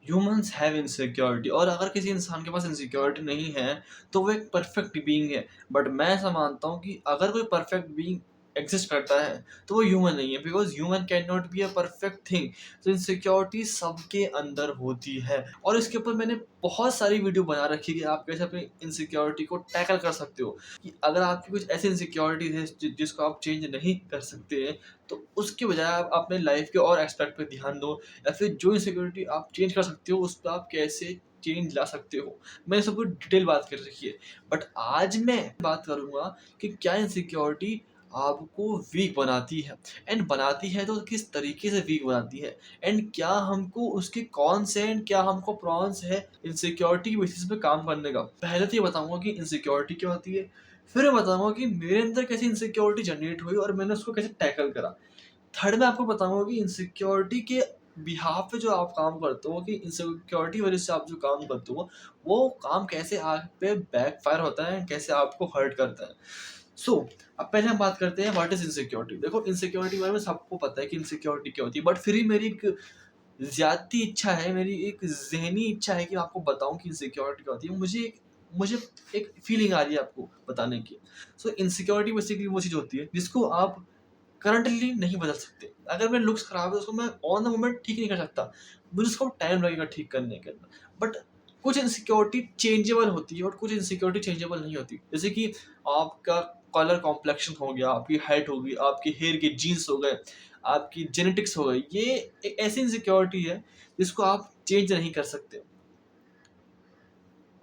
Humans have insecurity, और अगर किसी इंसान के पास इनसिक्योरिटी नहीं है तो वो एक परफेक्ट बीइंग है। बट मैं ऐसा मानता हूँ कि अगर कोई परफेक्ट बीइंग एग्जिस्ट करता है तो वो ह्यूमन नहीं है, because human can not be a perfect thing. तो इनसिक्योरिटी सबके अंदर होती है, और इसके ऊपर मैंने बहुत सारी वीडियो बना रखी है कि आप कैसे अपनी इनसिक्योरिटी को टैकल कर सकते हो। कि अगर आपकी कुछ ऐसी इनसिक्योरिटीज है जिसको आप चेंज नहीं कर सकते हैं, तो उसके बजाय आप अपने लाइफ के और एस्पेक्ट पे ध्यान दो, या फिर जो इनसिक्योरिटी आप चेंज कर सकते हो उस पर आप कैसे चेंज ला सकते हो। मैंने सब कुछ डिटेल बात कर रखी है। बट आज मैं बात करूंगा कि क्या इनसिक्योरिटी आपको वीक बनाती है, एंड बनाती है तो किस तरीके से वीक बनाती है, एंड क्या हमको उसके कॉन्स है एंड क्या हमको प्रॉन्स है इनसिक्योरिटी की बेसिस पे काम करने का। पहले तो ये बताऊंगा कि इनसिक्योरिटी क्या होती है, फिर मैं बताऊंगा कि मेरे अंदर कैसे इनसिक्योरिटी जनरेट हुई और मैंने उसको कैसे टैकल करा। थर्ड में आपको बताऊंगा कि इनसिक्योरिटी के बिहाफ पे जो आप काम करते हो, कि इनसिक्योरिटी वजह से आप जो काम करते हो वो काम कैसे आप पे बैकफायर होता है, कैसे आपको हर्ट करता है। सो अब पहले हम बात करते हैं व्हाट इज इनसिक्योरिटी। देखो, इनसिक्योरिटी के बारे में सबको पता है कि इनसिक्योरिटी क्या होती है, बट फिर भी मेरी एक ज्यादती इच्छा है, मेरी एक जहनी इच्छा है कि आपको बताऊं कि इनसिक्योरिटी क्या होती है। मुझे एक फीलिंग आ रही है आपको बताने की। सो इनसिक्योरिटी बेसिकली वो चीज होती है जिसको आप करंटली नहीं बदल सकते। अगर मेरे लुक्स खराब है तो उसको मैं ऑन द मोमेंट ठीक नहीं कर सकता, मुझे उसको टाइम लगेगा ठीक करने के अंदर। बट कुछ इनसिक्योरिटी चेंजेबल होती है और कुछ इनसिक्योरिटी चेंजेबल नहीं होती। जैसे कि आपका कलर कॉम्प्लेक्शन हो गया, आपकी हाइट हो गई, आपके हेयर के जीन्स हो गए, आपकी जेनेटिक्स हो गई, ये एक ऐसी इनसिक्योरिटी है जिसको आप चेंज नहीं कर सकते।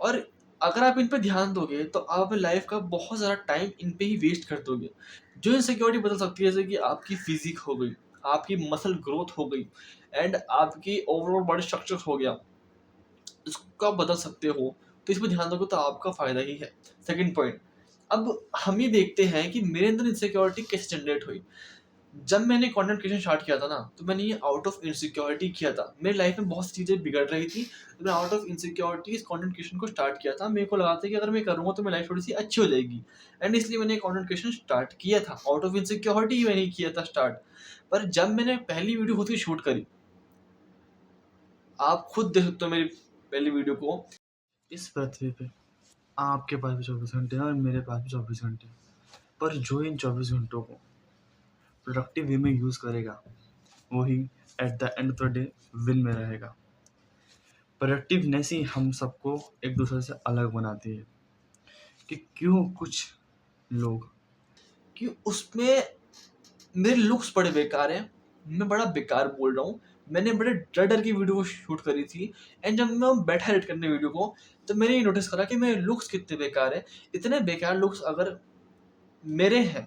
और अगर आप इन पे ध्यान दोगे तो आप अपनी लाइफ का बहुत ज़्यादा टाइम इन पे ही वेस्ट कर दोगे। जो इनसिक्योरिटी बदल सकती है, जैसे कि आपकी फिजिक हो गई, आपकी मसल ग्रोथ हो गई, एंड आपकी ओवरऑल बॉडी स्ट्रक्चर हो गया, इसको आप बदल सकते हो। तो इस पे ध्यान दोगे तो आपका फायदा ही है। सेकंड पॉइंट, अब हम ये देखते हैं कि मेरे अंदर इनसिक्योरिटी कैसे जनरेट हुई। जब मैंने कंटेंट क्रिएशन स्टार्ट किया था ना, तो मैंने ये आउट ऑफ इनसिक्योरिटी किया था। मेरी लाइफ में बहुत सी चीज़ें बिगड़ रही थी, तो मैंने out of insecurities content creation को स्टार्ट किया था। मेरे को लगा था कि अगर मैं करूँगा तो मेरी लाइफ थोड़ी सी अच्छी हो जाएगी, एंड इसलिए मैंने कंटेंट क्रिएशन स्टार्ट किया था। आउट ऑफ इनसिक्योरिटी ही मैंने किया था स्टार्ट। पर जब मैंने पहली वीडियो खुद की शूट करी, आप खुद देख सकते हो मेरी पहली वीडियो को। इस पृथ्वी पे आपके पास भी 24 घंटे हैं और मेरे पास भी 24 घंटे हैं, पर जो इन 24 घंटों को प्रोडक्टिव वे में यूज़ करेगा वही at the end of the day win में रहेगा। प्रोडक्टिवनेस ही हम सबको एक दूसरे से अलग बनाती है। कि क्यों कुछ लोग, कि उसमें मेरे लुक्स बड़े बेकार हैं, मैं बड़ा बेकार बोल रहा हूँ, मैंने बड़े डर डर की वीडियो को शूट करी थी, एंड जब मैं बैठा एडिट करने वीडियो को, तो मैंने ये नोटिस करा कि मेरे लुक्स कितने बेकार हैं। इतने बेकार लुक्स अगर मेरे हैं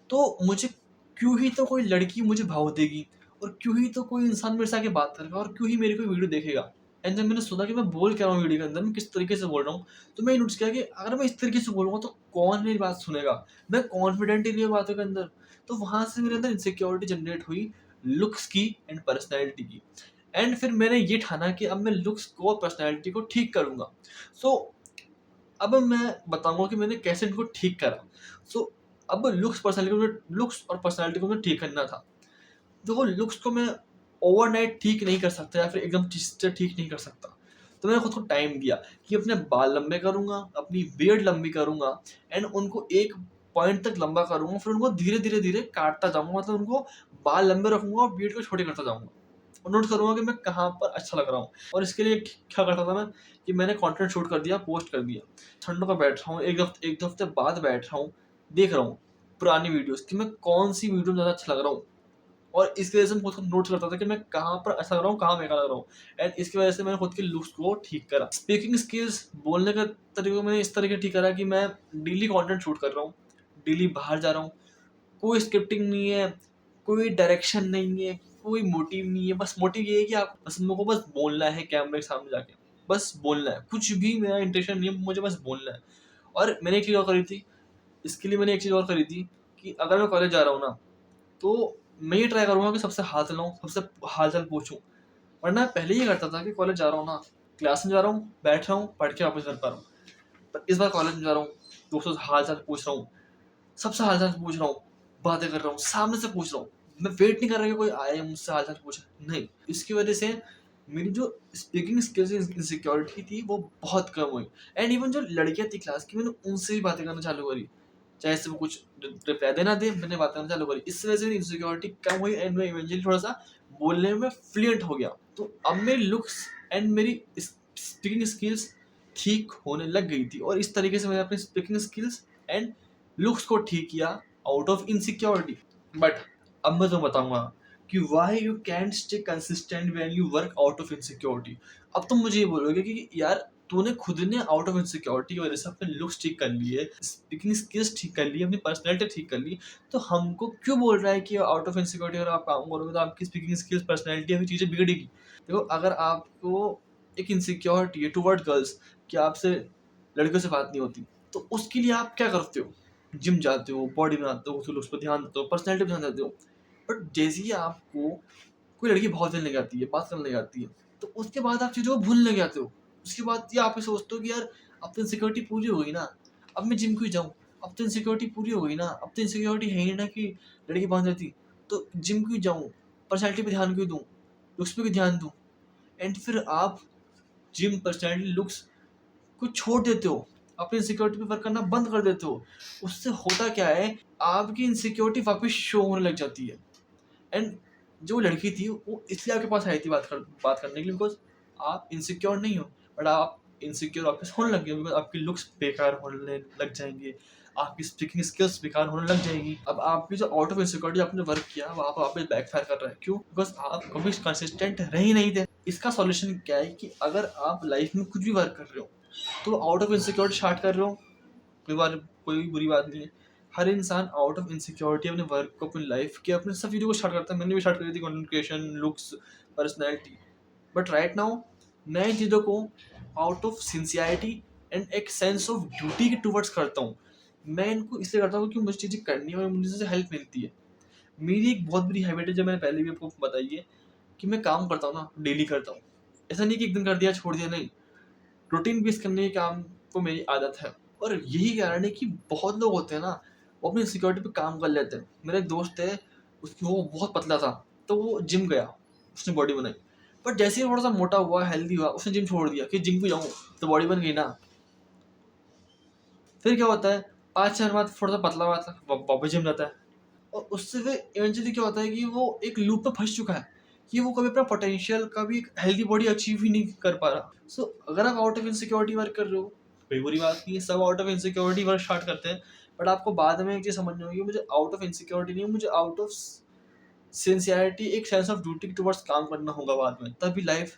तो मुझे क्यों ही तो कोई लड़की मुझे भाव देगी, और क्यों ही तो कोई इंसान मेरे से आके बात करेगा, और क्यों ही मेरी कोई वीडियो देखेगा। एंड जब मैंने सुना कि मैं बोल क्या रहा हूँ वीडियो के अंदर, मैं किस तरीके से बोल रहा हूँ, तो मैं नोटिस किया कि अगर मैं इस तरीके से बोलूँगा तो कौन मेरी बात सुनेगा। मैं कॉन्फिडेंट ही नहीं हूँ बातों के अंदर। तो वहाँ से मेरे अंदर इनसिक्योरिटी जनरेट हुई लुक्स की एंड पर्सनैलिटी की। एंड फिर मैंने ये ठाना कि अब मैं लुक्स को और पर्सनैलिटी को ठीक करूँगा। सो अब मैं बताऊँगा कि मैंने कैसे इनको ठीक करा। सो अब लुक्स और पर्सनैलिटी को मुझे ठीक करना था। देखो, लुक्स को मैं ओवरनाइट ठीक नहीं कर सकता, या फिर एकदम से ठीक नहीं कर सकता। तो मैंने खुद को टाइम दिया कि अपने बाल लंबे करूँगा, अपनी बियर्ड लंबी करूँगा, एंड उनको एक पॉइंट तक लंबा करूँगा, फिर उनको धीरे-धीरे काटता जाऊँगा, मतलब उनको बाल लंबे रखूँगा और बियर्ड को छोटे करता जाऊँगा। और नोट करूँगा कि मैं कहाँ पर अच्छा लग रहा हूँ। और इसके लिए क्या करता था मैं, कि मैंने कंटेंट शूट कर दिया, पोस्ट कर दिया। ठंडों का बैठ रहा हूँ, 1 दो हफ्ते बाद बैठ रहा हूँ, देख रहा हूँ पुरानी वीडियोज़ कि मैं कौन-सी वीडियो में ज़्यादा अच्छा लग रहा हूँ। और इसकी वजह से मैं खुद को नोट्स करता था कि मैं कहाँ पर अच्छा लग रहा हूँ, कहाँ बेकार लग रहा हूँ, एंड इसकी वजह से मैंने खुद के लुक्स को ठीक करा। स्पीकिंग स्किल्स, बोलने का तरीका मैंने इस तरीके ठीक करा कि मैं डेली कंटेंट शूट कर रहा हूँ, डेली बाहर जा रहा हूँ, कोई स्क्रिप्टिंग नहीं है, कोई डायरेक्शन नहीं है, कोई मोटिव नहीं है। बस मोटिव ये है कि आप बस मेरे को बस बोलना है कैमरे के सामने जाके, बस बोलना है, कुछ भी मेरा इंटेंशन नहीं है, मुझे बस बोलना है। और मैंने एक चीज़ और करी थी, इसके लिए मैंने एक चीज़ और करी थी कि अगर मैं कॉलेज जा रहा हूँ ना, तो मैं ये ट्राई करूँगा कि सबसे हाल-चाल लूँ, सबसे हाल-चाल पूछूँ। वरना पहले ये करता था कि कॉलेज जा रहा हूँ ना, क्लास में जा रहा हूँ, बैठ रहा हूँ, पढ़ के वापस घर पे आ रहा हूँ। पर इस बार कॉलेज में जा रहा हूँ, दोस्तों से हाल-चाल पूछ रहा हूँ, सबसे हाल-चाल पूछ रहा हूँ, बातें कर रहा हूँ, सामने से पूछ रहा हूँ। मैं वेट नहीं कर रहा कि कोई आए मुझसे हाल-चाल पूछे, नहीं। इसकी वजह से मेरी जो स्पीकिंग स्किल्स इनसिक्योरिटी थी वो बहुत कम हुई। एंड इवन जो लड़कियां थी क्लास की, मैंने उनसे भी बातें करना चालू करी, चाहे से वो कुछ रिप्लाई देना दे, मैंने बात करना चालू करी। इस वजह से मेरी इनसिक्योरिटी कम हुई एंड मैं इवेंचुअली थोड़ा सा बोलने में फ्लुएंट हो गया। तो अब मेरी लुक्स एंड मेरी स्पीकिंग स्किल्स ठीक होने लग गई थी, और इस तरीके से मैंने अपनी स्पीकिंग स्किल्स एंड लुक्स को ठीक किया आउट ऑफ इनसिक्योरिटी। बट अब मैं तुम्हें बताऊंगा कि why you can't stay consistent when you work out of insecurity. अब तुम मुझे ये बोलोगे कि यार तूने खुद ने आउट ऑफ इनसिक्योरिटी की वजह से अपने लुक्स ठीक कर लिए, स्पीकिंग स्किल्स ठीक कर ली, अपनी पर्सनैलिटी ठीक कर ली, तो हमको क्यों बोल रहा है कि आउट ऑफ इनसिक्योरिटी अगर आप काम करोगे तो आपकी स्पीकिंग स्किल्स, पर्सनैलिटी, अभी चीज़ें बिगड़ेगी। देखो, अगर आपको एक इनसिक्योरिटी है टुवर्ड गर्ल्स कि आपसे लड़कियों से बात नहीं होती, तो उसके लिए आप क्या करते हो? जिम जाते हो, बॉडी बनाते हो, उसके लुक्स पर ध्यान देते हो, पर्सनैलिटी पर ध्यान देते हो। बट जैसे ही आपको कोई लड़की बहुत देने लग जाती है, बात करने लग जाती है, तो उसके बाद आप चीज़ों को भूलने लग जाते हो। उसके बाद ये आप ये सोचते हो कि यार अब तो इनसिक्योरिटी पूरी हो गई ना, अब मैं जिम क्यों जाऊँ? अब तो इनसिक्योरिटी पूरी हो गई ना, अब तो इनसिक्योरिटी है ही ना कि लड़की बांध देती, तो जिम क्यों जाऊँ? पर्सनैलिटी पे ध्यान क्यों दूँ? लुक्स पे क्यों ध्यान दूँ? एंड फिर आप जिम, पर्सनैलिटी, लुक्स को छोड़ देते हो, अपनी इनसिक्योरिटी पे वर्क करना बंद कर देते हो। उससे होता क्या है, आपकी इनसिक्योरिटी वापस शो होने लग जाती है। एंड जो लड़की थी वो इसलिए आपके पास आई थी बात करने के लिए, बिकॉज आप इनसिक्योर नहीं हो, बट आप इनसिक्योर वापस होने लग गए, बिकॉज आपके लुक्स बेकार होने लग जाएंगे, आपकी स्पीकिंग स्किल्स बेकार होने लग जाएगी। अब आपकी जो आउट ऑफ इनसिक्योरिटी आपने वर्क किया वो आप वापस बैकफायर कर रहा है। क्यों? बिकॉज आप कभी कंसिस्टेंट रह ही नहीं थे। इसका सॉल्यूशन क्या है कि अगर आप लाइफ में कुछ भी वर्क कर रहे हो तो आउट ऑफ इनसिक्योरिटी स्टार्ट कर रहे हो, कोई बुरी बात नहीं है। हर इंसान आउट ऑफ इनसिक्योरिटी अपने वर्क को, अपनी लाइफ के, अपने सब चीज़ों को स्टार्ट करता है। मैंने भी स्टार्ट करी थी, communication, looks, personality. But right now मैं इन चीज़ों को आउट ऑफ सिंसियरिटी एंड एक सेंस ऑफ ड्यूटी के टूवर्ड्स करता हूँ। मैं इनको इसलिए करता हूँ क्योंकि मुझे चीज़ें करनी है और मुझे इससे हेल्प मिलती है। मेरी एक बहुत बुरी हैबिट है, जो मैंने पहले भी आपको बताई है, कि मैं काम करता हूँ ना, डेली करता हूँ। ऐसा नहीं कि एक दिन कर दिया छोड़ दिया, नहीं। रूटीन बेस करने के काम को मेरी आदत है। और यही कारण है कि बहुत लोग होते हैं ना, वो अपनी सिक्योरिटी पे काम कर लेते हैं। मेरा एक दोस्त है, उसकी वो बहुत पतला था, तो वो जिम गया, उसने बॉडी बनाई। बट जैसे ही थोड़ा सा मोटा हुआ, हेल्दी हुआ, उसने जिम छोड़ दिया कि जिम भी जाऊँ तो बॉडी बन गई ना। फिर क्या होता है, 5-6 बाद थोड़ा सा पतला हुआ था, वापस जिम जाता है। और उससे फिर इवेंचुअली क्या होता है कि वो एक लूप में फंस चुका है कि वो कभी अपना पोटेंशियल, कभी एक हेल्दी बॉडी अचीव ही नहीं कर पा रहा। सो अगर आप आउट ऑफ इनसिक्योरिटी वर्क कर रहे हो, कोई बुरी बात नहीं है, सब out of insecurity work start करते हैं। बट आपको बाद में एक चीज़ समझनी होगी, मुझे आउट ऑफ इनसिक्योरिटी नहीं, मुझे आउट ऑफ सिंसियरिटी, एक सेंस ऑफ ड्यूटी टुवर्ड्स काम करना होगा बाद में, तभी लाइफ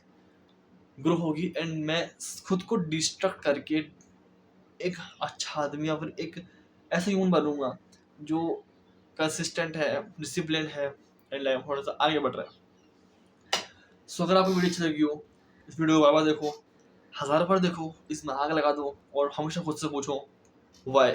ग्रो होगी। एंड मैं खुद को डिस्ट्रक्ट करके एक अच्छा आदमी या फिर एक ऐसा ह्यूमन बनूंगा जो कंसिस्टेंट है, डिसिप्लिन है, एंड लाइफ थोड़ा सा आगे बढ़ रहा है। सो अगर आपको वीडियो अच्छी लगी हो, इस वीडियो को बार बार देखो, 1000 बार देखो, इसमें आग लगा दो और हमेशा खुद से पूछो वाई।